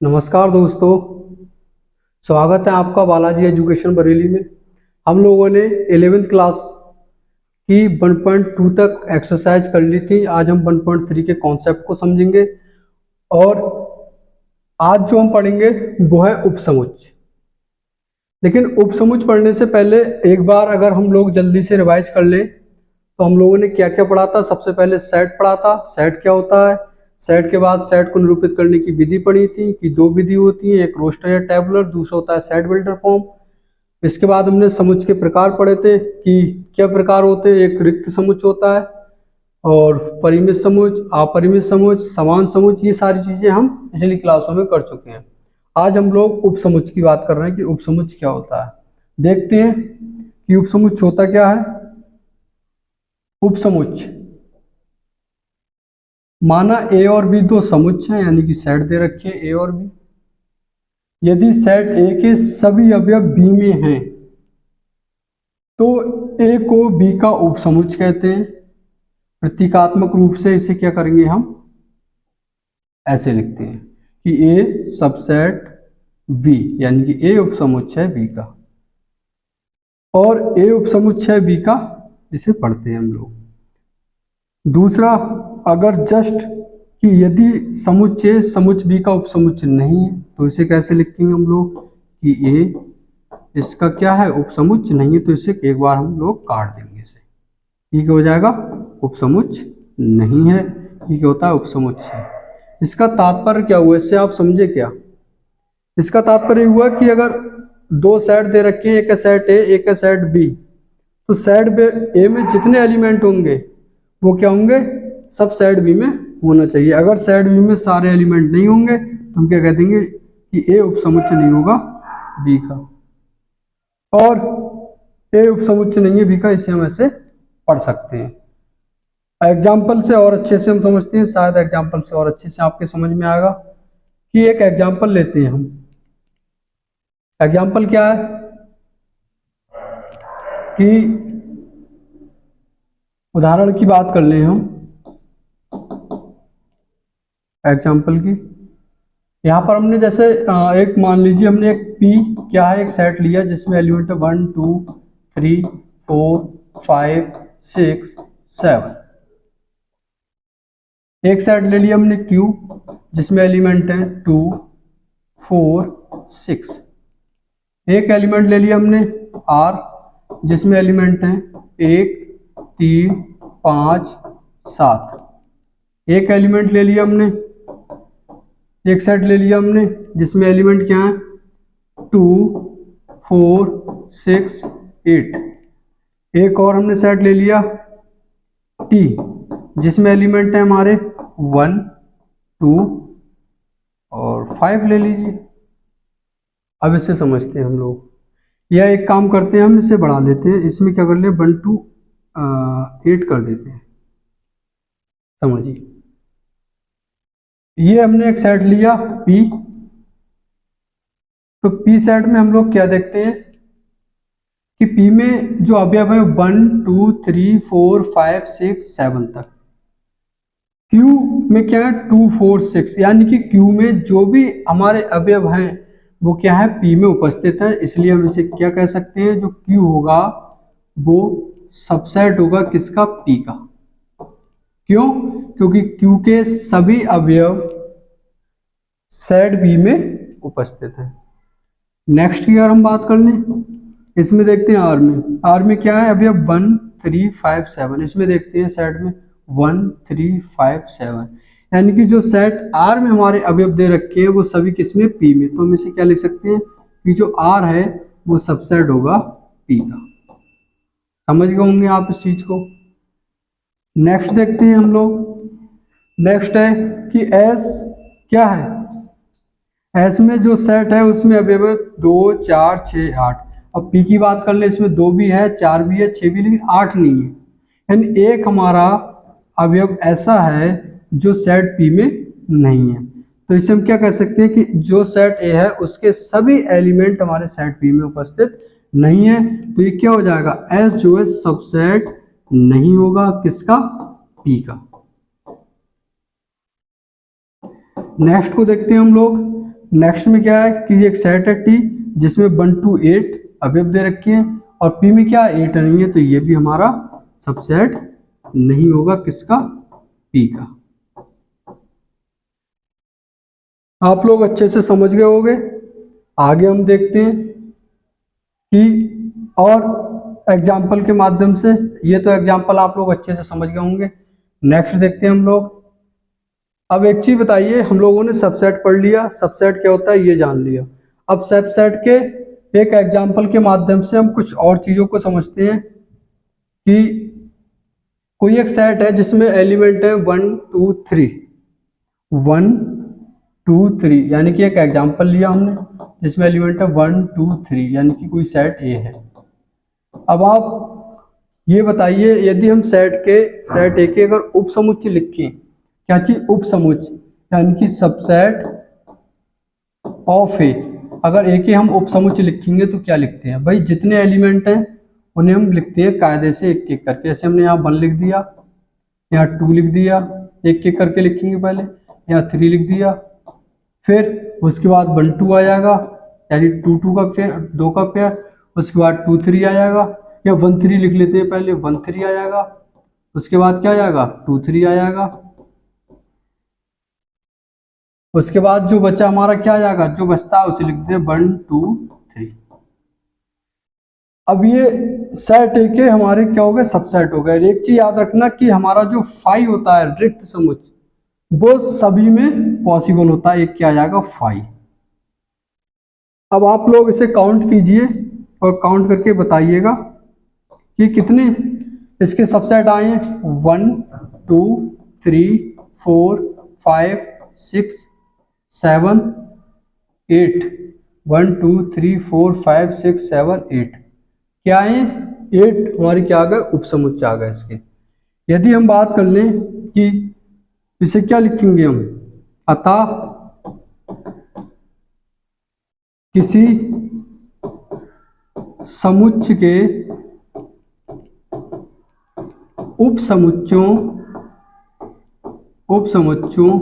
नमस्कार दोस्तों, स्वागत है आपका बालाजी एजुकेशन बरेली में। हम लोगों ने 11वीं क्लास की 1.2 तक एक्सरसाइज कर ली थी। आज हम 1.3 के कॉन्सेप्ट को समझेंगे और आज जो हम पढ़ेंगे वो है उपसमुच्चय। लेकिन उपसमुच्चय पढ़ने से पहले एक बार अगर हम लोग जल्दी से रिवाइज कर लें तो हम लोगों ने क्या क्या पढ़ा था। सबसे पहले सेट पढ़ा था। सेट क्या होता है, सेट के बाद सेट को निरूपित करने की विधि पढ़ी थी कि दो विधि होती है, एक रोस्टर या टेबुलर, दूसरा होता है सेट बिल्डर फॉर्म। इसके बाद हमने समुच्चय के प्रकार पढ़े थे कि क्या प्रकार होते हैं। एक रिक्त समुच्चय होता है और परिमित समुच्चय, अपरिमित समुच्चय, समान समुच्चय, ये सारी चीजें हम पिछली क्लासों में कर चुके हैं। आज हम लोग उपसमुच्चय की बात कर रहे हैं कि उपसमुच्चय क्या होता है। देखते हैं कि उपसमुच्चय होता क्या है। उपसमुच्चय माना ए और बी दो समुच्चय हैं, यानी कि सेट दे रखे ए और बी। यदि सेट ए के सभी अवयव बी में हैं तो ए को बी का उपसमुच्चय कहते हैं। प्रतीकात्मक रूप से इसे क्या करेंगे, हम ऐसे लिखते हैं कि ए सबसेट बी, यानी कि ए उपसमुच्चय है बी का, और ए उपसमुच्चय बी का इसे पढ़ते हैं हम लोग। दूसरा, अगर जस्ट कि यदि समुच्चय समुच्चय बी का उपसमुच्चय नहीं है तो इसे कैसे लिखेंगे हम लोग कि ए इसका क्या है, उपसमुच्चय नहीं है, तो इसे एक बार हम लोग काट देंगे। इसे ये क्या हो जाएगा, उपसमुच्चय नहीं है। ये क्या होता है, उपसमुच्चय। इसका तात्पर्य क्या हुआ, इससे आप समझे क्या। इसका तात्पर्य हुआ कि अगर दो सेट दे रखे हैं, एक है सेट ए एक है सेट बी, तो सेट ए में जितने एलिमेंट होंगे वो क्या होंगे, सब सेट बी में होना चाहिए। अगर सेट बी में सारे एलिमेंट नहीं होंगे तो हम क्या कह देंगे कि ए उपसमुच्चय नहीं होगा बी का, और ए उपसमुच्चय नहीं है बी का, इसे हम ऐसे पढ़ सकते हैं। एग्जाम्पल से और अच्छे से हम समझते हैं, शायद एग्जाम्पल से और अच्छे से आपके समझ में आएगा। कि एक एग्जाम्पल लेते हैं हम। एग्जाम्पल क्या है कि उदाहरण की बात कर लें हम एग्जाम्पल की। यहाँ पर हमने जैसे एक मान लीजिए हमने एक पी क्या है, एक सेट लिया जिसमें एलिमेंट है 1 2 3 4 5 6 7। एक सेट ले लिया हमने क्यू जिसमें एलिमेंट है 2 4 6। एक एलिमेंट ले लिया हमने आर जिसमें एलिमेंट है 1 3 5 7। एक एलिमेंट ले लिया हमने, एक सेट ले लिया हमने जिसमें एलिमेंट क्या है 2 4 6 8। एक और हमने सेट ले लिया टी जिसमें एलिमेंट है हमारे 1 2 और 5 ले लीजिए। अब इसे समझते हैं हम लोग, या एक काम करते हैं हम इसे बढ़ा लेते हैं। इसमें क्या कर ले 1 2 8 कर देते हैं। समझिए, ये हमने एक सेट लिया P, तो P सेट में हम लोग क्या देखते हैं कि P में जो अवयव है 1 2 3 4 5 6 7 तक। Q में क्या है 2 4 6, यानी कि Q में जो भी हमारे अवयव हैं वो क्या है P में उपस्थित है। इसलिए हम इसे क्या कह सकते हैं, जो Q होगा वो सबसेट होगा किसका, P का। क्यों, क्योंकि Q के सभी अवयव सेट B में उपस्थित है। नेक्स्ट की अगर हम बात कर लें, इसमें देखते हैं आर में। आर में क्या है अवयव 1 3 5 7। इसमें देखते हैं सेट में 1 3 5 7, यानी कि जो सेट आर में हमारे अवयव दे रखे हैं वो सभी किसमें, पी में। तो हम इसे क्या लिख सकते हैं कि जो आर है वो सबसेट होगा पी का। समझ गए होंगे आप इस चीज को। नेक्स्ट देखते हैं हम लोग। नेक्स्ट है कि एस क्या है, एस में जो सेट है उसमें अवयव 2 4 6 8। अब पी की बात कर ले, इसमें 2 भी है 4 भी है 6 भी, लेकिन 8 नहीं है। यानी एक हमारा अवयव ऐसा है जो सेट पी में नहीं है। तो इसे हम क्या कह सकते हैं कि जो सेट ए है उसके सभी एलिमेंट हमारे सेट पी में उपस्थित नहीं है। तो ये क्या हो जाएगा, एस जो है सबसेट नहीं होगा किसका, पी का। नेक्स्ट को देखते हैं हम लोग। नेक्स्ट में क्या है कि एक सेट है टी जिसमें 1 to 8 अवयव दे रखे हैं और पी में क्या 8 नहीं है, तो ये भी हमारा सबसेट नहीं होगा, किसका, पी का। आप लोग अच्छे से समझ गए होंगे। आगे हम देखते हैं कि और एग्जाम्पल के माध्यम से, ये तो एग्जाम्पल आप लोग अच्छे से समझ गए होंगे। नेक्स्ट देखते हैं हम लोग। अब एक चीज बताइए, हम लोगों ने सबसेट पढ़ लिया, सबसेट क्या होता है ये जान लिया। अब सबसेट के एक एग्जाम्पल के माध्यम से हम कुछ और चीजों को समझते हैं कि कोई एक सेट है जिसमें एलिमेंट है 1 2 3, 1 2 3, यानी कि एक एग्जाम्पल लिया हमने जिसमें एलिमेंट है 1 2 3, यानी कि कोई सेट ए है। अब आप ये बताइए, यदि हम सेट ए के अगर उपसमुच्चय लिखें, क्या चीज, उपसमुच्चय, यानी कि सबसेट ऑफ ए, अगर ए के हम उपसमुच्चय लिखेंगे तो क्या लिखते हैं भाई, जितने एलिमेंट हैं उन्हें हम लिखते हैं कायदे से एक एक करके। जैसे हमने यहाँ 1 लिख दिया, यहाँ 2 लिख दिया, एक एक करके लिखेंगे, पहले यहाँ 3 लिख दिया, फिर उसके बाद 1 2 आ जाएगा, यानी 2 2 का पेयर, 2 का पेयर, उसके बाद 2 3 आ जाएगा, या 1 3 लिख लेते हैं पहले, 1 3 आ जाएगा, उसके बाद क्या आ जाएगा 2 3 आ जाएगा, उसके बाद जो बच्चा हमारा क्या आ जाएगा, जो बचता है उसे लिख देते हैं 1 2 3। अब ये सेट ए के हमारे क्या हो गए, सबसेट हो गए। एक चीज याद रखना कि हमारा जो फाई होता है, रिक्त समुच्चय, वो सभी में पॉसिबल होता है, एक क्या आ जाएगा फाई। अब आप लोग इसे काउंट कीजिए और काउंट करके बताइएगा कि कितने इसके सबसेट आए हैं। 1 2 3 4 5 6 7 8, 1 2 3 4 5 6 7 8, क्या है 8 हमारी क्या आ गए, उपसमुच्चय आ गए इसके। यदि हम बात कर लें कि इसे क्या लिखेंगे हम, अतः किसी समुच्चय के उपसमुच्चयों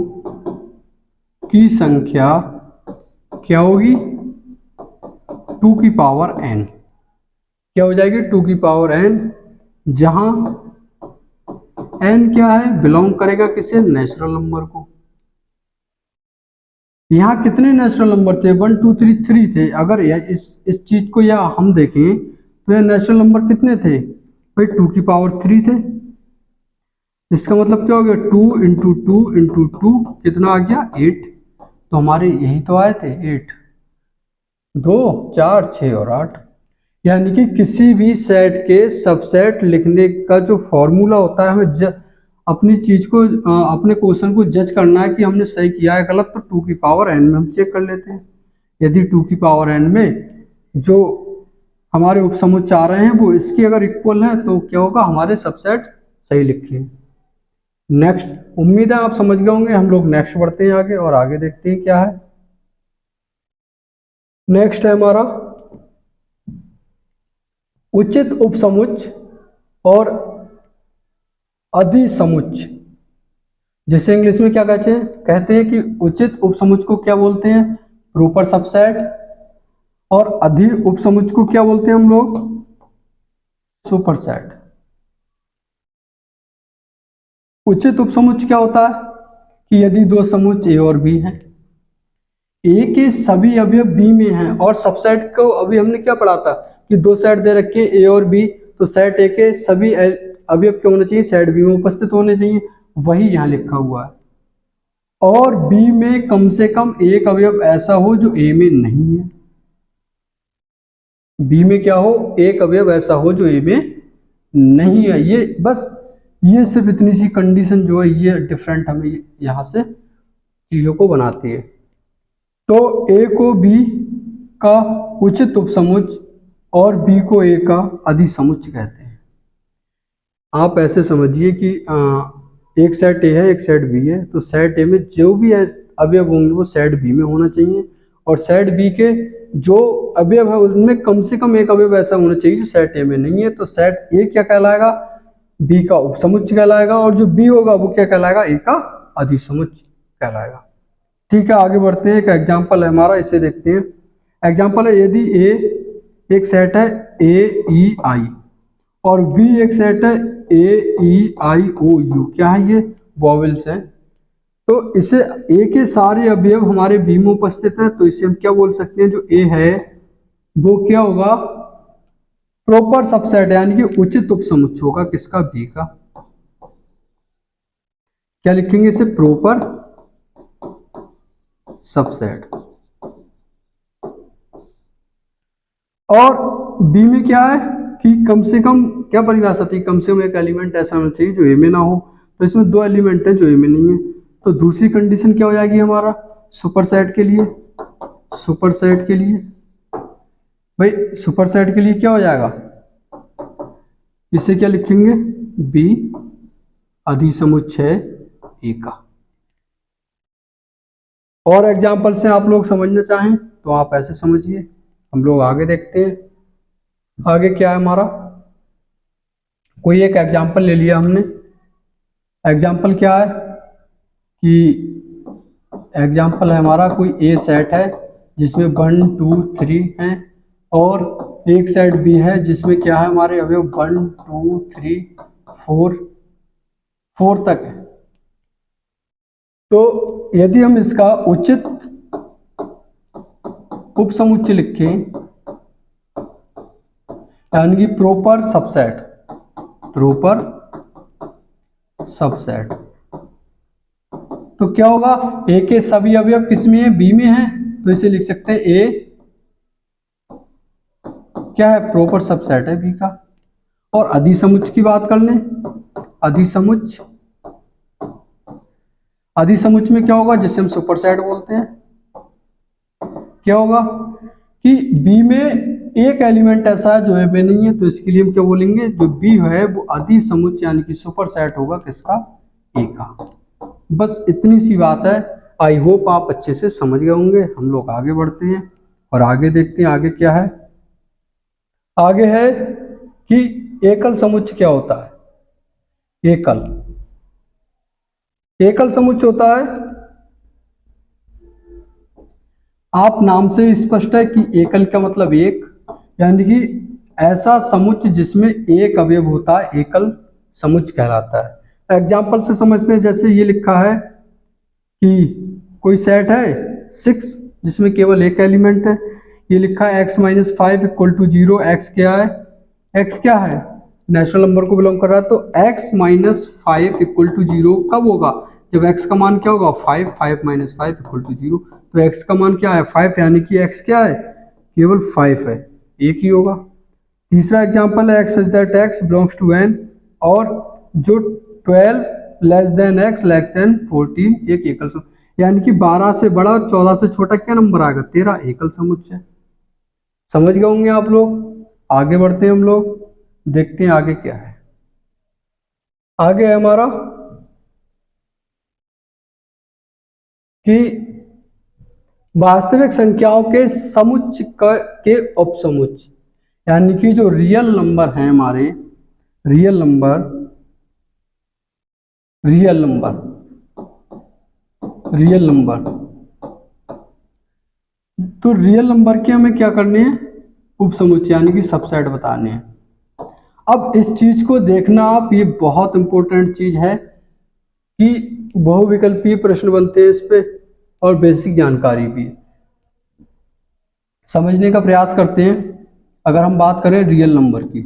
की संख्या क्या होगी, 2 की पावर n, क्या हो जाएगी 2 की पावर n, जहां n क्या है, बिलोंग करेगा किसे, नेचुरल नंबर को। यहाँ कितने नेचुरल नंबर थे, 1 2 3 3 थे। अगर इस चीज को या हम देखें तो ये नेचुरल नंबर कितने थे भाई, 2 की पावर 3 थे। इसका मतलब क्या हो गया, 2 इंटू 2 इंटू 2 कितना आ गया 8, तो हमारे यही तो आए थे 8, 2 4 6 और 8। यानी कि किसी भी सेट के सबसेट लिखने का जो फॉर्मूला होता है, हमें अपनी चीज को, अपने क्वेश्चन को जज करना है कि हमने सही किया है गलत, तो 2 की पावर n में हम चेक कर लेते हैं। यदि 2 की पावर n में जो हमारे उपसमुच्चय आ रहे हैं वो इसके अगर इक्वल है तो क्या होगा, हमारे सबसेट सही लिखे। नेक्स्ट, उम्मीद है आप समझ गए होंगे। हम लोग नेक्स्ट बढ़ते हैं आगे और आगे देखते हैं क्या है। नेक्स्ट है हमारा उचित उपसमुच्चय और अधिसमुच्चय, जिसे इंग्लिश में क्या कहते हैं कि उचित उपसमुच्चय को क्या बोलते हैं, प्रॉपर सबसेट, और अधि उपसमुच्चय को क्या बोलते हैं हम लोग, सुपरसेट। उचित उपसमुच्चय क्या होता है कि यदि दो समुच्चय ए और बी हैं, ए के सभी अवयव बी में हैं, और सबसेट को अभी हमने क्या पढ़ा था कि दो सेट दे रखे ए और बी, तो सेट ए के सभी अवयव क्या होने चाहिए, सेट बी में उपस्थित होने चाहिए, वही यहाँ लिखा हुआ है। और बी में कम से कम एक अवयव ऐसा हो जो ए में नहीं है, बी में क्या हो, एक अवयव ऐसा हो जो ए में नहीं है। ये बस, ये सिर्फ इतनी सी कंडीशन जो है ये डिफरेंट हमें यहां से चीजों को बनाती है। तो ए को बी का उचित उपसमुच्चय और बी को ए का अधिसमुच्चय कहते हैं। आप ऐसे समझिए कि एक सेट ए है एक सेट बी है, तो सेट ए में जो भी अवयव होंगे वो सेट बी में होना चाहिए, और सेट बी के जो अवयव है उनमें कम से कम एक अवयव ऐसा होना चाहिए जो सेट ए में नहीं है। तो सेट ए क्या कहलाएगा, बी का उपसमुच्चय कहलाएगा, और जो बी होगा वो क्या कहलाएगा, ए का अधिसमुच्चय कहलाएगा। ठीक है, आगे बढ़ते हैं। एक एग्जाम्पल है हमारा, इसे देखते हैं। एग्जाम्पल है, यदि ए एक सेट है ए ई आई और बी एक सेट है ए ई आई ओ यू, क्या है ये? वॉवेल्स है। तो इसे ए के सारे अवयव हमारे बी में उपस्थित है, तो इसे हम क्या बोल सकते हैं? जो ए है वो क्या होगा? प्रॉपर सबसेट, यानी कि उचित उपसमुच्चय होगा किसका? बी का। क्या लिखेंगे इसे? Proper subset. और बी में क्या है कि कम से कम क्या परिभाषा थी? कम से कम एक एलिमेंट ऐसा होना चाहिए जो ए में ना हो। तो इसमें दो एलिमेंट हैं जो ए में नहीं है, तो दूसरी कंडीशन क्या हो जाएगी हमारा? सुपरसेट के लिए, सुपरसेट के लिए भाई, सुपरसेट के लिए क्या हो जाएगा? इसे क्या लिखेंगे? बी अधिसमुच्चय ए का। और एग्जाम्पल से आप लोग समझना चाहें तो आप ऐसे समझिए। हम लोग आगे देखते हैं। आगे क्या है हमारा? कोई एक एग्जाम्पल ले लिया हमने। एग्जाम्पल क्या है कि एग्जाम्पल है हमारा, कोई ए सेट है जिसमें 1 2 3 हैं और एक सेट बी है जिसमें क्या है हमारे अवयव 1 2 3 4 तक है। तो यदि हम इसका उचित उपसमुच्चय लिखें, यानी कि प्रॉपर सबसेट, प्रॉपर सबसेट, तो क्या होगा? ए के सभी अवयव किस में है? बी में है, तो इसे लिख सकते हैं ए क्या है? प्रॉपर सबसेट है बी का। और अधिसमुच्चय की बात कर लें, अधिसमुच्चय, अधिसमुच्चय में क्या होगा? जिसे हम सुपरसेट बोलते हैं। क्या होगा कि बी में एक एलिमेंट ऐसा है जो ए में नहीं है, तो इसके लिए हम क्या बोलेंगे? जो बी है वो अधिसमुच्चय यानी कि सुपरसेट होगा किसका? ए का। बस इतनी सी बात है। आई होप आप अच्छे से समझ गए होंगे। हम लोग आगे बढ़ते हैं और आगे देखते हैं आगे क्या है। आगे है कि एकल समुच्चय क्या होता है? एकल, एकल समुच्चय होता है, आप नाम से स्पष्ट है कि एकल का मतलब एक, यानी कि ऐसा समुच्चय जिसमें एक अवयव होता है एकल समुच्चय कहलाता है। एग्जाम्पल से समझते हैं। जैसे ये लिखा है कि कोई सेट है 6 जिसमें केवल एक एलिमेंट है। ये लिखा है x-5 = 0। x क्या है? x क्या है? नेचुरल नंबर को बिलोंग कर रहा है, तो x-5 = 0 कब होगा? जब x का मान क्या होगा? 5 5 - 5 = 0। तो x का मान क्या है? 5, यानी कि x क्या है? केवल 5 है, एक ही होगा। तीसरा एग्जाम्पल है x such that x belongs to n, और जो 12 x <14 एक एकल समुच्चय, यानी कि 12 से बड़ा और 14 से छोटा क्या नंबर आएगा? 13, एकल समुच्चय। समझ गए होंगे आप लोग। आगे बढ़ते हैं, हम लोग देखते हैं आगे क्या है। आगे है हमारा कि वास्तविक संख्याओं के समुच्चय के उपसमुच्चय, यानी कि जो रियल नंबर हैं हमारे, real number, real number, real number, तो रियल नंबर के हमें क्या करने हैं? उपसमुच्चय यानी कि सबसेट बताने हैं। अब इस चीज को देखना आप, ये बहुत इंपॉर्टेंट चीज है कि बहुविकल्पीय प्रश्न बनते हैं इस पे और बेसिक जानकारी भी समझने का प्रयास करते हैं। अगर हम बात करें रियल नंबर की,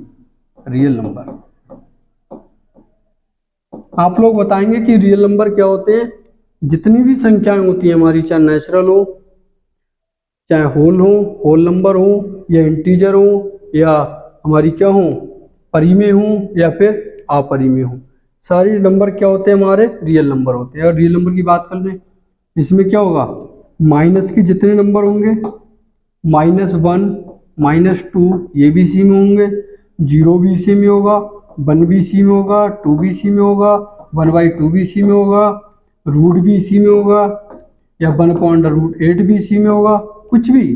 रियल नंबर, आप लोग बताएंगे कि रियल नंबर क्या होते हैं? जितनी भी संख्याएं होती हैं हमारी, चाहे नेचुरल हो, चाहे होल हो, होल नंबर हो, या इंटीजर हो, या हमारी क्या हो, परिमेय हो, या फिर अपरिमेय हो, सारी नंबर क्या होते हैं? हमारे रियल नंबर होते हैं। और रियल नंबर की बात कर लें, इसमें क्या होगा? माइनस के जितने नंबर होंगे, -1 -2 ये भी इसी में होंगे, 0 भी इसी में होगा, 1 भी इसी में होगा, 2 भी इसी में होगा, 1/2 भी इसी में होगा, रूट भी इसी में होगा, या 1/√8 भी इसी में होगा। कुछ भी,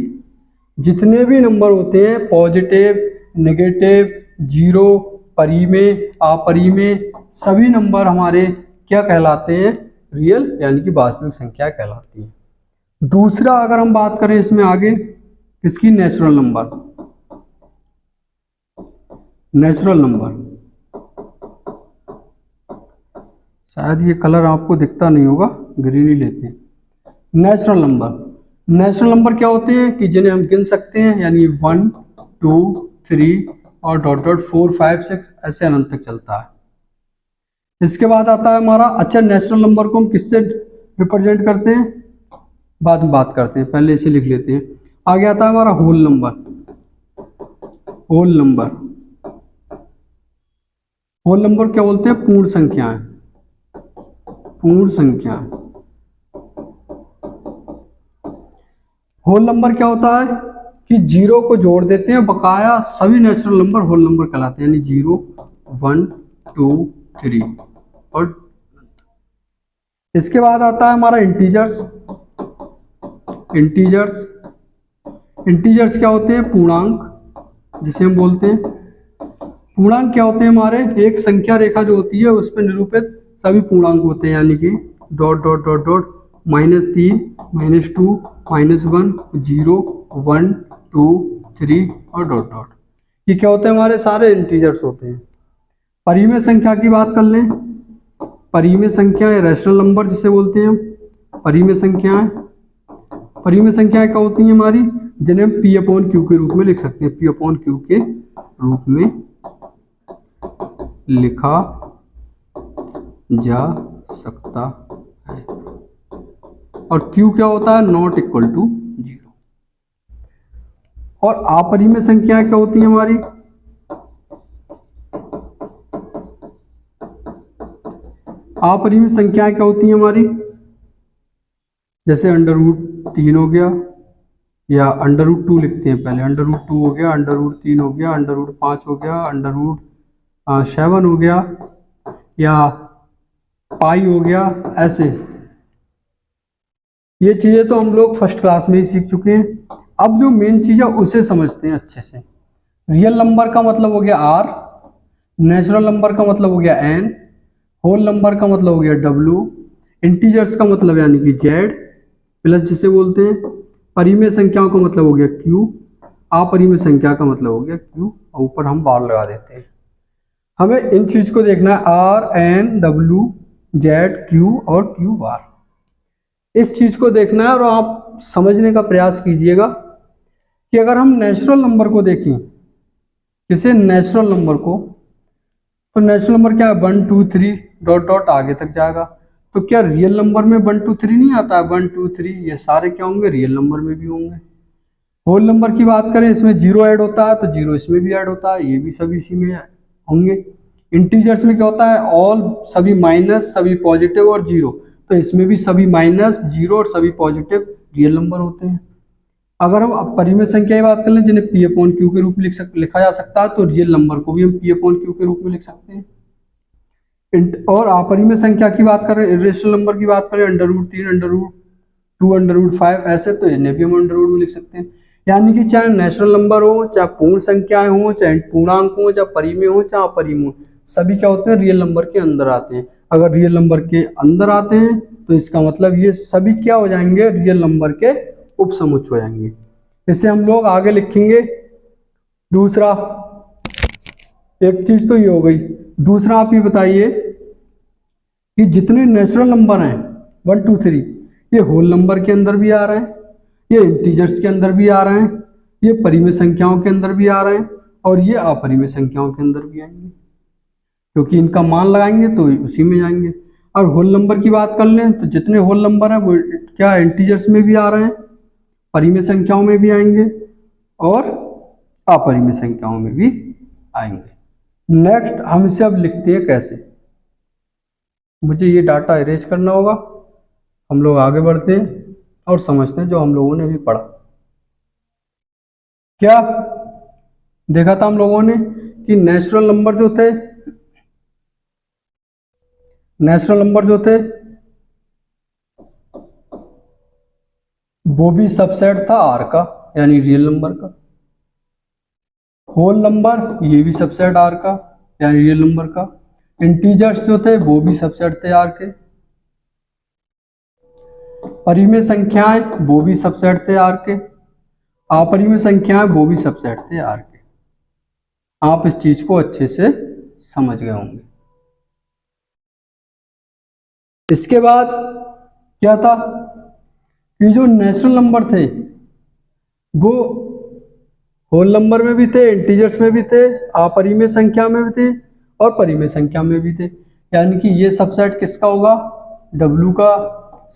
जितने भी नंबर होते हैं, पॉजिटिव, नेगेटिव, 0, परिमेय, अपरिमेय, सभी नंबर हमारे क्या कहलाते हैं? रियल, यानी कि वास्तविक संख्या कहलाती है। दूसरा अगर हम बात करें इसमें आगे किसकी, नेचुरल नंबर, नेचुरल नंबर, शायद ये कलर आपको दिखता नहीं होगा, ग्रीन ही लेते हैं। नेचुरल नंबर, नेचुरल नंबर क्या होते हैं कि जिन्हें हम गिन सकते हैं, यानी 1 2 3 और डॉट डॉट 4 5 6 ऐसे अनंत तक चलता है। इसके बाद आता है हमारा, अच्छा नेचुरल नंबर को हम किससे रिप्रेजेंट करते हैं, बाद में बात करते हैं, पहले इसे लिख लेते हैं। आगे आता है हमारा whole number, whole number, whole number क्या बोलते हैं, पूर्ण संख्याएं, पूर्ण संख्याएं। होल नंबर क्या होता है कि जीरो को जोड़ देते हैं, बकाया सभी नेचुरल नंबर होल नंबर कहलाते हैं, यानी 0 1 2 3 और इसके बाद आता है हमारा इंटीजर्स, इंटीजर्स, इंटीजर्स क्या होते हैं, पूर्णांक जिसे हम बोलते हैं। पूर्णांक क्या होते हैं हमारे, एक संख्या रेखा जो होती है उस पर निरूपित सभी पूर्णांक होते हैं, यानी कि डॉट डॉट डॉट डॉट -3 -2 -1 0 1 2 3 और डॉट डॉट, ये क्या होते हैं हमारे सारे इंटीजर्स होते हैं। परिमेय संख्या की बात कर लें, परिमेय संख्या रैशनल नंबर जिसे बोलते हैं हम, परिमेय संख्याएं, परिमेय संख्याएं क्या होती हैं हमारी, जिन्हें हम P/Q के रूप में लिख सकते हैं, P/Q के रूप में लिखा जा सकता है। और Q क्या होता है, नॉट इक्वल टू 0। और अपरिमेय संख्याएं क्या होती हैं हमारी, अपरिमेय संख्याएं क्या होती हैं हमारी, जैसे √3 हो गया, या √2 लिखते हैं पहले, √2 हो गया, √3 हो गया, √5 हो गया, √7 हो गया, या पाई हो गया, ऐसे। ये चीजें तो हम लोग फर्स्ट क्लास में ही सीख चुके हैं। अब जो मेन चीज है उसे समझते हैं अच्छे से। रियल नंबर का मतलब हो गया R, नेचुरल नंबर का मतलब हो गया N, होल नंबर का मतलब हो गया W, इंटीजर्स का मतलब यानी कि Z प्लस जिसे बोलते हैं, परिमेय संख्याओं का मतलब हो गया Q, अपरिमेय संख्या का मतलब हो गया Q, और ऊपर हम बार लगा देते हैं। हमें इन चीज को देखना है, R N W Z Q और Q बार, इस चीज को देखना है। और आप समझने का प्रयास कीजिएगा कि अगर हम नेचुरल नंबर को देखें, किसे, नेचुरल नंबर को, तो नेचुरल नंबर क्या है, 1 2 3 डॉट डॉट आगे तक जाएगा। तो क्या रियल नंबर में 1 2 3 नहीं आता है, 1 2 3 ये सारे क्या होंगे, रियल नंबर में भी होंगे। होल नंबर की बात करें, इसमें 0 ऐड होता है, तो 0 इसमें भी ऐड होता है, ये भी सभी इसी में होंगे। इंटीजर्स में क्या होता है, ऑल, सभी माइनस, सभी पॉजिटिव और 0, तो इसमें भी सभी माइनस 0 और सभी पॉजिटिव रियल नंबर होते हैं। अगर हम परिमेय संख्या की बात कर लें, जिन्हें P/Q के रूप में लिखा जा सकता है, तो रियल नंबर को भी हम P/Q के रूप में लिख सकते हैं। और अपरिमेय संख्या की बात करें, इरेशनल नंबर की बात करें, √3 √2 √5 ऐसे, तो इन्हें भी हम √2 में लिख सकते हैं। यानी कि चाहे नेचुरल नंबर हो, चाहे पूर्ण संख्याएं हो, चाहे पूर्णांक हो, चाहे परिमेय हो, चाहे अपरिमेय हो, सभी क्या होते हैं, रियल नंबर के अंदर आते हैं। अगर रियल नंबर के अंदर आते हैं तो इसका मतलब ये सभी क्या हो जाएंगे, रियल नंबर के उपसमुच्चय हो जाएंगे। इसे हम लोग आगे लिखेंगे। दूसरा, एक चीज तो ये हो गई। दूसरा आप ये बताइए कि जितने नेचुरल नंबर हैं 1 2 3, ये होल नंबर के अंदर भी आ रहे हैं, ये इंटीजर्स के अंदर भी आ रहे हैं, ये परिमेय संख्याओं के अंदर भी आ रहे हैं, और ये अपरिमेय संख्याओं के अंदर भी आएंगे, क्योंकि इनका मान लगाएंगे तो उसी में जाएंगे। और होल नंबर की बात कर लें तो जितने होल नंबर हैं वो क्या इंटीजर्स में भी आ रहे हैं, परिमेय संख्याओं में भी आएंगे और अपरिमेय संख्याओं में भी आएंगे। नेक्स्ट हम इसे अब लिखते हैं कैसे, मुझे ये डाटा इरेज करना होगा। हम लोग आगे बढ़ते हैं और समझते हैं जो हम लोगों ने अभी पढ़ा। क्या देखा था हम लोगों ने कि नेचुरल नंबर जो थे, नेचुरल नंबर जो थे वो भी सबसेट था R का, यानी रियल नंबर का। होल नंबर ये भी सबसेट R का, यानी रियल नंबर का। इंटीजर्स जो थे वो भी सबसेट थे R के। परिमेय संख्याएं वो भी सबसेट थे आर के, अपरिमेय संख्याएं वो भी सबसेट थे आर के। आप इस चीज को अच्छे से समझ गए होंगे। इसके बाद क्या था कि जो नेचुरल नंबर थे वो होल नंबर में भी थे, इंटीजर्स में भी थे, अपरिमेय संख्या में भी थे और परिमेय संख्या में भी थे। यानी कि ये सबसेट किसका होगा, W का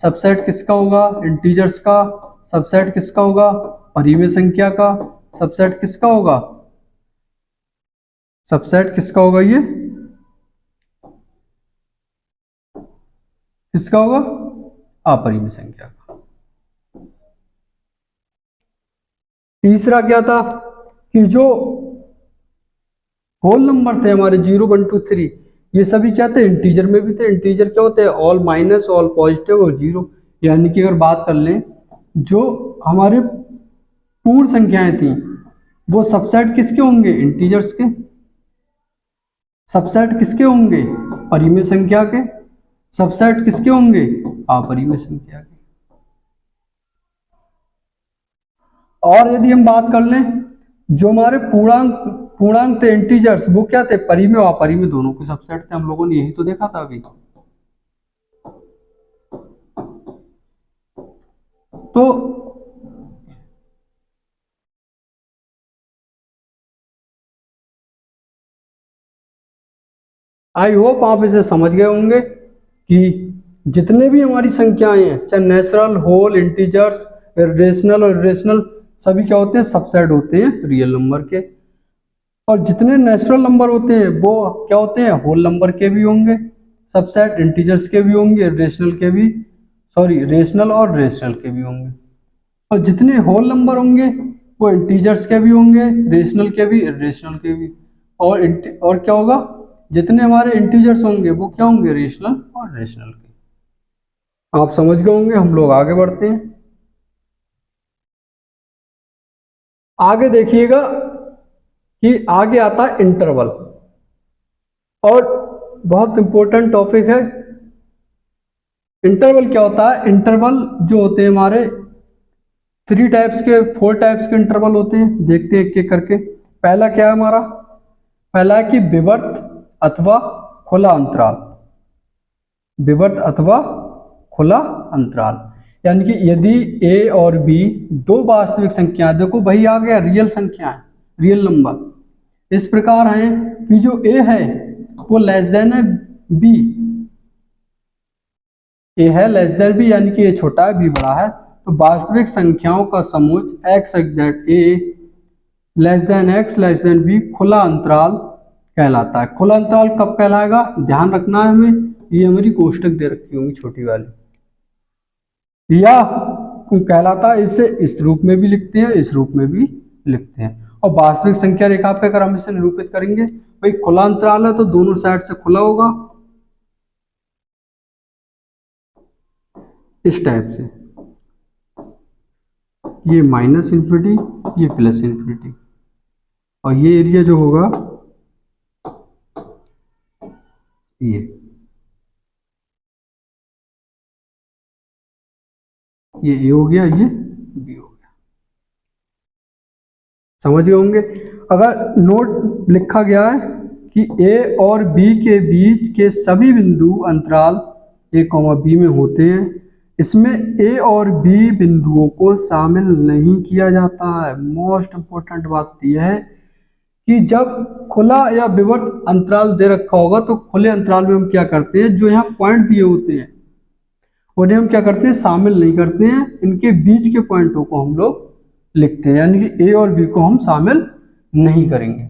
सबसेट किसका होगा, इंटीजर्स का सबसेट किसका होगा, परिमेय संख्या का सबसेट किसका होगा, सबसेट किसका होगा, ये किसका होगा, अपरिमेय संख्या का। तीसरा क्या था कि जो होल नंबर थे हमारे 0 1 2 3 ये सभी क्या थे, इंटीजर में भी थे। इंटीजर क्या होते हैं, ऑल माइनस, ऑल पॉजिटिव और जीरो। यानी कि अगर बात कर लें जो हमारे पूर्ण संख्याएं थी वो सबसेट किसके होंगे, इंटीजर्स के। सबसेट किसके होंगे, परिमेय संख्या के। सबसेट किसके होंगे, अपरिमेय संख्या के। और यदि हम बात कर लें जो हमारे पूर्णांक थे, इंटीजर्स, वो क्या थे, परिमेय और अपरिमेय दोनों के सबसेट थे। हम लोगों ने यही तो देखा था अभी। तो आई होप आप इसे समझ गए होंगे कि जितने भी हमारी संख्याएं हैं, चाहे नेचुरल, होल, इंटीजर्स, रेशनल और इरेशनल, सभी क्या होते हैं, सबसेट होते हैं रियल नंबर के। और जितने नेचुरल नंबर होते हैं वो क्या होते हैं, होल नंबर के भी होंगे सबसेट, इंटीजर्स के भी होंगे, रेशनल के भी, सॉरी रेशनल और रेशनल के भी होंगे। और जितने होल नंबर होंगे वो इंटीजर्स के भी होंगे, रेशनल के भी, इरेशनल के भी। और क्या होगा, जितने हमारे इंटीजर्स होंगे वो क्या होंगे, रेशनल और रेशनल के। आप समझ गए होंगे। हम लोग आगे बढ़ते हैं। आगे देखिएगा कि आगे आता है इंटरवल, और बहुत इंपॉर्टेंट टॉपिक है। इंटरवल क्या होता है, इंटरवल जो होते हैं हमारे 4 टाइप्स के इंटरवल होते हैं। देखते हैं एक एक करके। पहला क्या है हमारा, पहला है कि विवर्त अथवा खुला अंतराल। विवर्त अथवा खुला अंतराल यानी कि यदि a और b दो वास्तविक संख्या, देखो वही आ गया, रियल संख्या है, रियल नंबर इस प्रकार है कि जो a है वो लेस देन है b, a है लेस देन b, यानी कि a छोटा है b बड़ा है। तो वास्तविक संख्याओं का समूह x that a less than x less than b खुला अंतराल कहलाता है। खुला अंतराल कब कहलाएगा, ध्यान रखना है हमें, ये हमारी कोष्टक दे रखी होंगी छोटी वाली, या कहलाता है, इसे इस रूप में भी लिखते हैं, इस रूप में भी लिखते हैं। और वास्तविक संख्या रेखा पे अगर हम इसे निरूपित करेंगे, भाई खुला अंतराल है तो दोनों साइड से खुला होगा इस टाइप से, ये माइनस इन्फिनिटी, ये प्लस इन्फिनिटी, और ये एरिया जो होगा ये ए हो गया, ये बी हो गया। समझ गए होंगे। अगर नोट लिखा गया है कि ए और बी के बीच के सभी बिंदु अंतराल ए कॉमा बी में होते हैं, इसमें ए और बी बिंदुओं को शामिल नहीं किया जाता है। मोस्ट इंपोर्टेंट बात यह है कि जब खुला या विवर्त अंतराल दे रखा होगा तो खुले अंतराल में हम क्या करते हैं, जो यहाँ पॉइंट दिए होते हैं उन्हें हम क्या करते हैं, शामिल नहीं करते हैं, इनके बीच के पॉइंटों को हम लोग लिखते हैं, यानी कि ए और बी को हम शामिल नहीं करेंगे।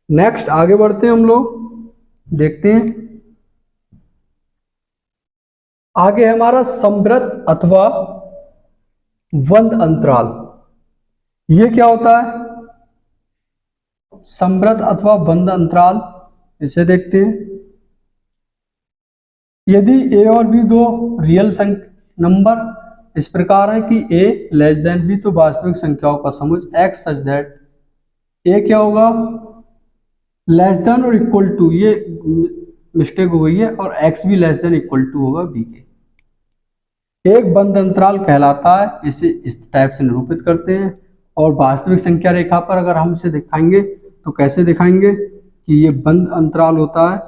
नेक्स्ट आगे बढ़ते हैं हम लोग, देखते हैं आगे हमारा समवृत्त अथवा बंद अंतराल। ये क्या होता है, समवृत्त अथवा बंद अंतराल, इसे देखते हैं। यदि ए और बी दो रियल नंबर इस प्रकार है कि a लेस देन b, तो वास्तविक संख्याओं का समूह x सच दैट a क्या होगा, लेस देन और इक्वल टू, ये मिस्टेक हो गई है, और x भी लेस देन इक्वल टू होगा b के। एक बंद अंतराल कहलाता है, इसे इस टाइप से निरूपित करते हैं। और वास्तविक संख्या रेखा पर अगर हम इसे दिखाएंगे तो कैसे दिखाएंगे कि ये बंद अंतराल होता है,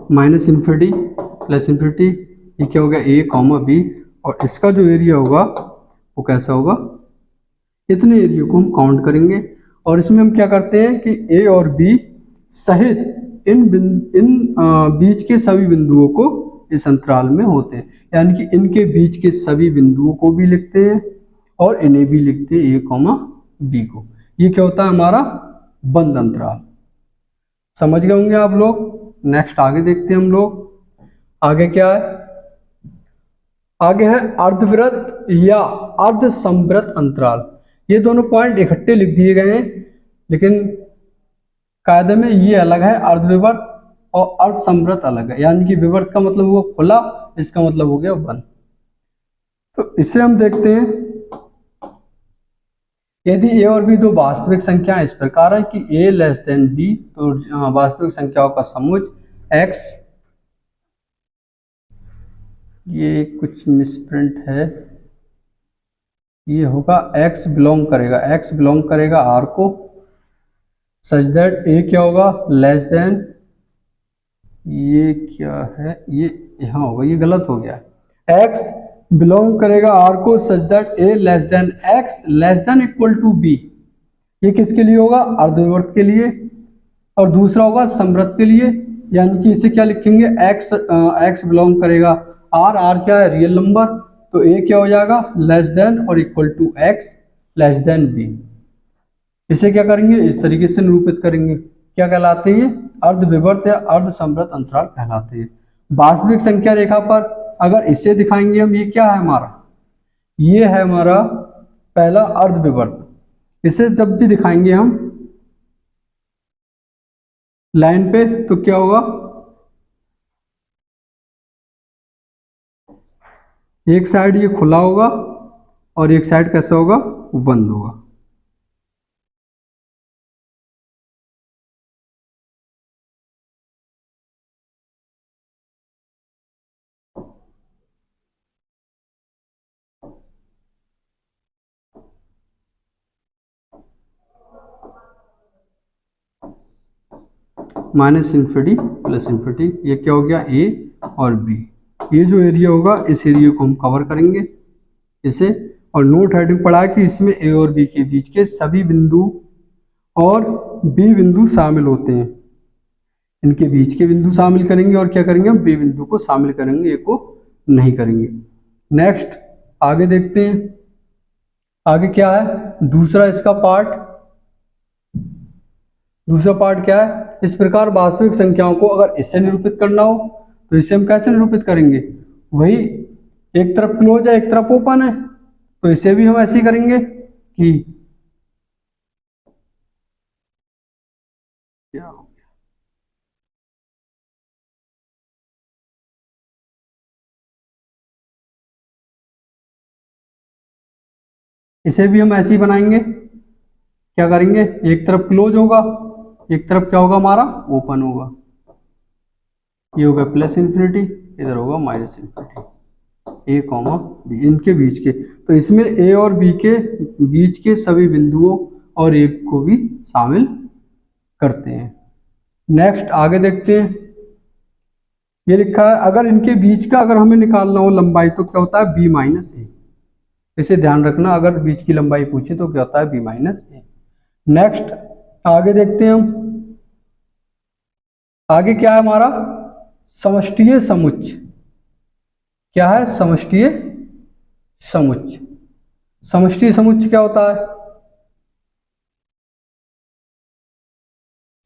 माइनस इन्फिनिटी प्लस इन्फिनिटी, ये क्या हो गया ए कॉमा बी, और इसका जो एरिया होगा वो कैसा होगा, इतने एरिया को हम काउंट करेंगे। और इसमें हम क्या करते हैं कि ए और बी सहित इन बीच के सभी बिंदुओं को इस अंतराल में होते हैं, यानी कि इनके बीच के सभी बिंदुओं को भी लिखते हैं और इन्हें भी लिखते हैं ए कॉमा बी को। ये क्या होता है हमारा बंद अंतराल। समझ गए होंगे आप लोग। नेक्स्ट आगे देखते हैं हम लोग, आगे क्या है, आगे है अर्धवृत्त या अर्धसमवृत्त अंतराल। ये दोनों पॉइंट इकट्ठे लिख दिए गए हैं, लेकिन कायदे में ये अलग है, अर्धविवर्त और अर्धसमवृत्त अलग है। यानी कि विवर्त का मतलब हुआ खुला, इसका मतलब हो गया बंद। तो इसे हम देखते हैं, यदि ए और बी दो वास्तविक संख्या इस प्रकार है कि ए लेस देन बी, तो वास्तविक संख्याओं का समुच्चय x, ये कुछ मिसप्रिंट है, ये होगा x बिलोंग करेगा r को, सच दैट ए क्या होगा लेस देन, ये क्या है, ये यहाँ होगा, ये गलत हो गया, x बिलोंग करेगा r को such that a less than x less than equal to b। ये किसके लिए होगा, अर्धविवर्त के लिए, और दूसरा होगा समवृत्त के लिए। यानी कि इसे क्या लिखेंगे, x बिलोंग करेगा r क्या है रियल नंबर, तो a क्या हो जाएगा लेस देन और equal to x less than b। इसे क्या करेंगे, इस तरीके से निरूपित करेंगे, क्या कहलाते हैं, अर्धविवर्त या अर्धसमवृत्त अंतराल कहलाते हैं। वास्तविक संख्या रेखा पर अगर इसे दिखाएंगे हम, ये क्या है हमारा, ये है हमारा पहला अर्धविवर्त। इसे जब भी दिखाएंगे हम लाइन पे तो क्या होगा, एक साइड ये खुला होगा और एक साइड कैसा होगा, बंद होगा। माइनस इन्फिनिटी प्लस इन्फिनिटी, ये क्या हो गया ए और बी। ये जो एरिया होगा इस एरिया को हम कवर करेंगे इसे, और नोट हेडिंग पढ़ा कि इसमें ए और बी के बीच के सभी बिंदु और बी बिंदु शामिल होते हैं। इनके बीच के बिंदु शामिल करेंगे और क्या करेंगे, हम बी बिंदु को शामिल करेंगे, ए को नहीं करेंगे। नेक्स्ट आगे देखते हैं, आगे क्या है दूसरा इसका पार्ट, दूसरा पार्ट क्या है, इस प्रकार वास्तविक संख्याओं को अगर इससे निरूपित करना हो तो इसे हम कैसे निरूपित करेंगे, वही एक तरफ क्लोज है एक तरफ ओपन है, तो इसे भी हम ऐसे ही करेंगे कि क्या, इसे भी हम ऐसे ही बनाएंगे, क्या करेंगे, एक तरफ क्लोज होगा एक तरफ क्या होगा हमारा ओपन होगा, ये होगा प्लस इन्फिनिटी, इधर होगा माइनस इन्फिनिटी, ए कॉमा बी इनके बीच के। तो इसमें ए और बी के बीच के सभी बिंदुओं और ए को भी शामिल करते हैं। नेक्स्ट आगे देखते हैं, ये लिखा है अगर इनके बीच का अगर हमें निकालना हो लंबाई तो क्या होता है बी माइनस ए। इसे ध्यान रखना, अगर बीच की लंबाई पूछे तो क्या होता है बी माइनस ए। नेक्स्ट आगे देखते हैं हम, आगे क्या है हमारा समष्टीय समुच्चय। क्या है समष्टीय समुच्चय। समष्टीय समुच्चय क्या होता है,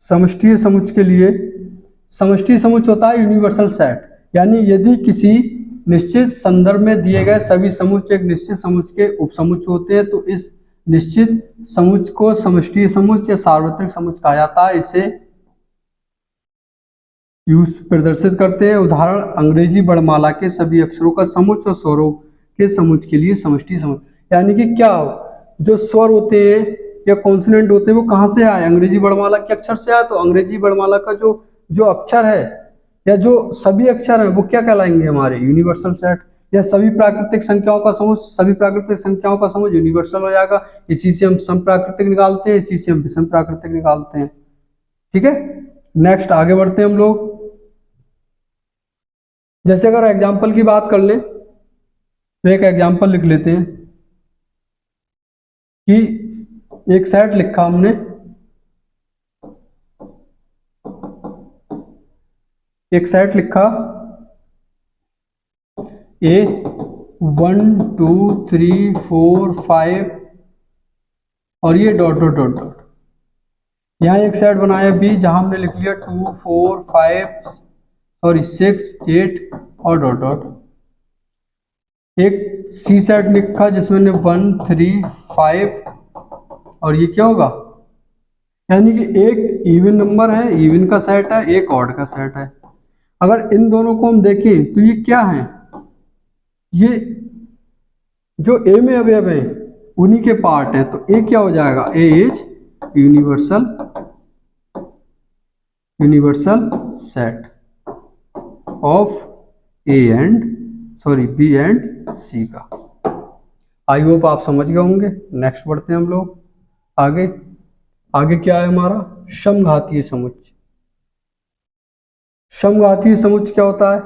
समष्टीय समुच्चय के लिए समष्टीय समुच्चय होता है यूनिवर्सल सेट, यानी यदि किसी निश्चित संदर्भ में दिए गए सभी समुच्चय एक निश्चित समुच्चय के उपसमुच्चय होते हैं तो इस निश्चित समुच्चय को समष्टीय समुच्चय या सार्वत्रिक समुच्चय कहा जाता है। इसे यूज प्रदर्शित करते हैं, उदाहरण अंग्रेजी वर्णमाला के सभी अक्षरों का समुच्चय और स्वरों के समुच्चय के लिए समष्टि समुच्चय। यानी कि क्या जो स्वर होते हैं या कॉन्सोनेंट होते हैं वो कहाँ से आए, अंग्रेजी वर्णमाला के अक्षर से आए। तो अंग्रेजी वर्णमाला का जो जो अक्षर है या जो सभी अक्षर हैं वो क्या कहलाएंगे, हमारे यूनिवर्सल सेट। या सभी प्राकृतिक संख्याओं का समूह, सभी प्राकृतिक संख्याओं का समूह यूनिवर्सल हो जाएगा। इसी से हम सम प्राकृतिक निकालते हैं, इसी से हम विषम प्राकृतिक निकालते हैं। ठीक है, नेक्स्ट आगे बढ़ते हैं हम लोग। जैसे अगर एग्जाम्पल की बात कर लें तो एक एग्जाम्पल लिख लेते हैं कि एक सेट लिखा हमने, एक सेट लिखा ए 1 2 3 4 5 और ये डॉट डॉट डॉट डॉट। यहाँ एक सेट बनाया बी जहां हमने लिख लिया 2 4 5 सॉरी 6 8 और डॉट डॉट। एक सी सेट लिखा जिसमें 1 3 5 और ये क्या होगा, यानी कि एक इवन नंबर है, इवन का सेट है, एक ऑड का सेट है। अगर इन दोनों को हम देखें तो ये क्या है, ये जो ए में अवयव है उन्हीं के पार्ट है। तो ए क्या हो जाएगा, A is universal, universal set of A and sorry B and C का। आई होप आप समझ गए होंगे। नेक्स्ट बढ़ते हैं हम लोग आगे। आगे क्या है हमारा, समघातीय समुच्चय। समघातीय समुच्चय क्या होता है,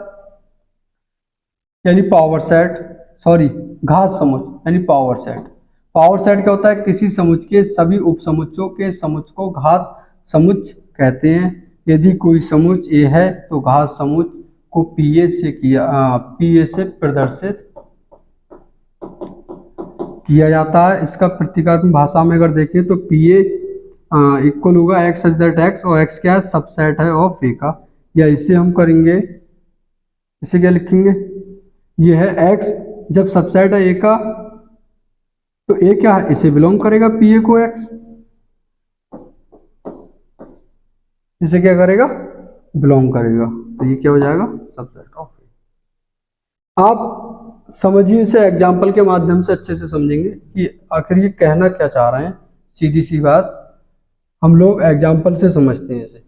यानी पावर सेट, सॉरी घात समुच्चय यानी पावर सेट। पावर सेट क्या होता है, किसी समुच्चय के सभी उपसमुच्चयों के समुच्चय को घात समुच्चय कहते हैं। यदि कोई समुच्चय ए है तो घात समुच्चय को पीए से प्रदर्शित किया जाता है। इसका प्रतीकात्मक भाषा में अगर देखें तो पीए इक्वल होगा एक्स सच दैट एक्स, और एक्स क्या है, सबसेट है ऑफ ए का। या इसे हम करेंगे, इसे क्या लिखेंगे, ये है एक्स जब सबसेट है ए का तो ए क्या है, इसे बिलोंग करेगा पीए को एक्स, इसे क्या करेगा, बिलोंग करेगा। तो ये क्या हो जाएगा, सबसेट ऑफ ए। आप समझिए इसे एग्जाम्पल के माध्यम से अच्छे से समझेंगे कि आखिर ये कहना क्या चाह रहे हैं। सीधी सी बात हम लोग एग्जाम्पल से समझते हैं इसे।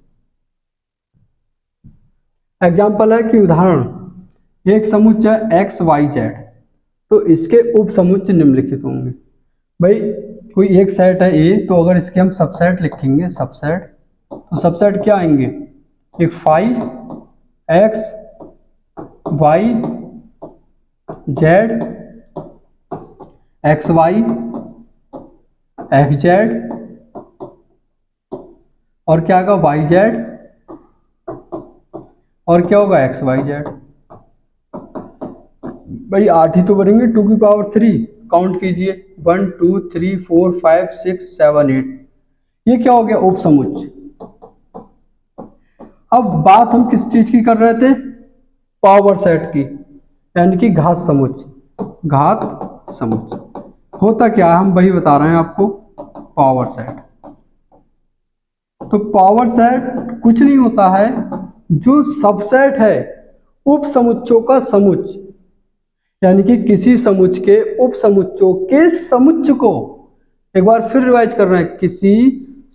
एग्जाम्पल है कि उदाहरण, एक समुच्चय एक्स वाई जेड, तो इसके उप समुच्चय निम्नलिखित होंगे। भाई कोई एक सेट है ए, तो अगर इसके हम सबसेट लिखेंगे, सबसेट, तो सबसेट क्या आएंगे, एक five x y z x y x z और क्या होगा वाई जेड और क्या होगा एक्स वाई जेड। भाई 8 ही तो बनेंगे, 2 की पावर 3 काउंट कीजिए, 1 2 3 4 5 6 7 8। ये क्या हो गया, उप समुच्चय। अब बात हम किस चीज की कर रहे थे, पावर सेट की, यानी कि घात समुच्चय। घात समुच्चय होता क्या है, हम वही बता रहे हैं आपको, पावर सेट। तो पावर सेट कुछ नहीं होता है, जो सबसेट है उप समुच्चयों का समुच्चय, यानी कि किसी समुच्चय के उप समुच्चयों के समुच्चय को, एक बार फिर रिवाइज कर रहे हैं, किसी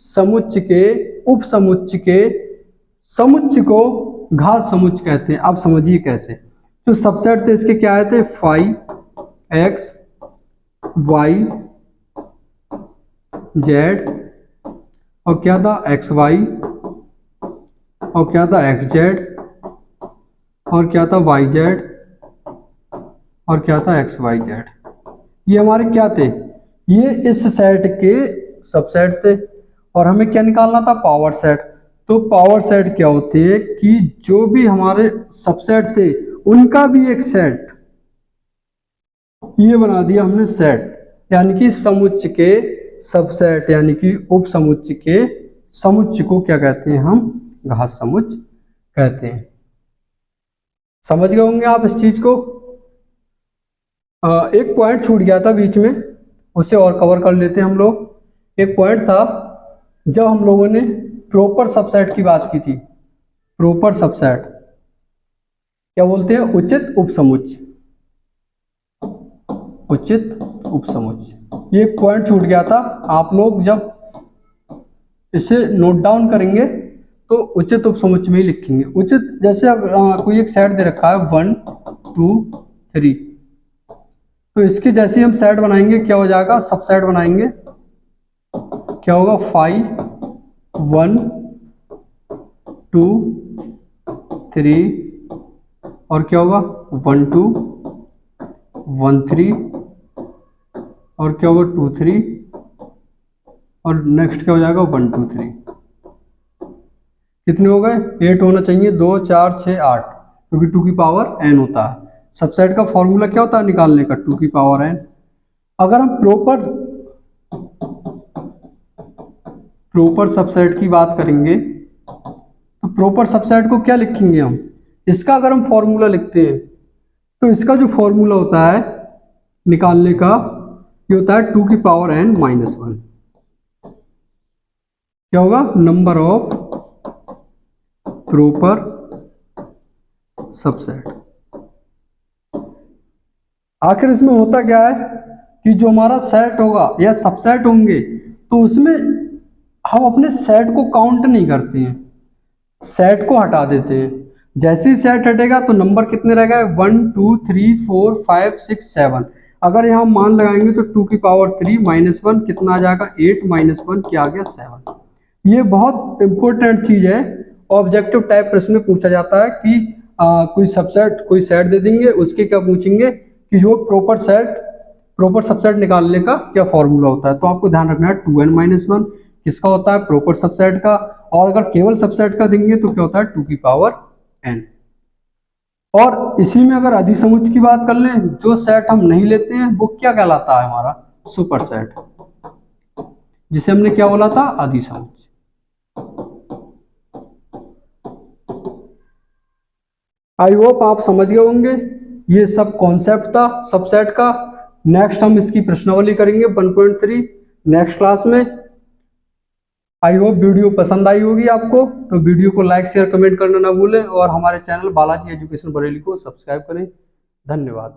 समुच्चय के उप समुच्चय के समुच्चय को घात समुच्चय कहते हैं। अब समझिए कैसे। जो सबसेट थे इसके क्या आए थे, 5 एक्स वाई जेड और क्या था एक्स वाई और क्या था एक्स जेड और क्या था वाई जेड और क्या था एक्स वाई जेड। ये हमारे क्या थे, ये इस सेट के सबसेट थे और हमें क्या निकालना था, पावर सेट। तो पावर सेट क्या होते हैं कि जो भी हमारे सबसेट थे उनका भी एक सेट, ये बना दिया हमने सेट, यानी कि समुच्चय के सबसेट, यानी कि उप समुच्चय के समुच्चय को क्या कहते हैं, हम घात समुच्चय कहते हैं। समझ गए होंगे आप इस चीज को। एक पॉइंट छूट गया था बीच में, उसे और कवर कर लेते हैं हम लोग। एक पॉइंट था जब हम लोगों ने प्रॉपर सबसेट की बात की थी। प्रॉपर सबसेट क्या बोलते हैं, उचित उपसमुच्चय, उचित उपसमुच्चय। ये एक पॉइंट छूट गया था। आप लोग जब इसे नोट डाउन करेंगे तो उचित उपसमुच्चय में ही लिखेंगे। उचित जैसे अब कोई एक सेट दे रखा है 1 2 3, तो इसके जैसे ही हम सेट बनाएंगे क्या हो जाएगा, सबसेट बनाएंगे, क्या होगा 5 1 2 3 और क्या होगा 1 2 1 3 और क्या होगा 2 3 और नेक्स्ट क्या हो जाएगा 1 2 3। कितने हो गए, 8 होना चाहिए, 2 4 6 8, क्योंकि 2 की पावर n होता है। सबसेट का फॉर्मूला क्या होता है निकालने का, 2 की पावर n। अगर हम प्रॉपर सबसेट की बात करेंगे तो प्रॉपर सबसेट को क्या लिखेंगे हम, इसका अगर हम फॉर्मूला लिखते हैं तो इसका जो फॉर्मूला होता है निकालने का ये होता है 2 की पावर n माइनस 1। क्या होगा, नंबर ऑफ प्रॉपर सबसेट। आखिर इसमें होता क्या है कि जो हमारा सेट होगा या सबसेट होंगे तो उसमें हम अपने सेट को काउंट नहीं करते हैं, सेट को हटा देते हैं। जैसे ही सेट हटेगा तो नंबर कितने रह गए 1 2 3 4 5 6 7। अगर यहाँ मान लगाएंगे तो 2 की पावर 3 माइनस 1 कितना आ जाएगा 8 माइनस 1 क्या आ गया 7। ये बहुत इंपॉर्टेंट चीज है, ऑब्जेक्टिव टाइप प्रश्न में पूछा जाता है कि कोई सबसेट कोई सेट दे देंगे, उसके क्या पूछेंगे कि जो प्रॉपर सबसेट निकालने का क्या फॉर्मूला होता है। तो आपको ध्यान रखना है 2n माइनस 1 किसका होता है, प्रॉपर सबसेट का। और अगर केवल सबसेट का देंगे तो क्या होता है 2 की पावर n। और इसी में अगर अधिसमुच्चय की बात कर लें, जो सेट हम नहीं लेते हैं वो क्या कहलाता है हमारा सुपर सेट, जिसे हमने क्या बोला था अधिसमुच्चय। आई होप आप समझ गए होंगे, ये सब कॉन्सेप्ट था सबसेट का। नेक्स्ट हम इसकी प्रश्नावली करेंगे 1.3 नेक्स्ट क्लास में। आई होप वीडियो पसंद आई होगी आपको, तो वीडियो को लाइक शेयर कमेंट करना ना भूलें और हमारे चैनल बालाजी एजुकेशन बरेली को सब्सक्राइब करें। धन्यवाद।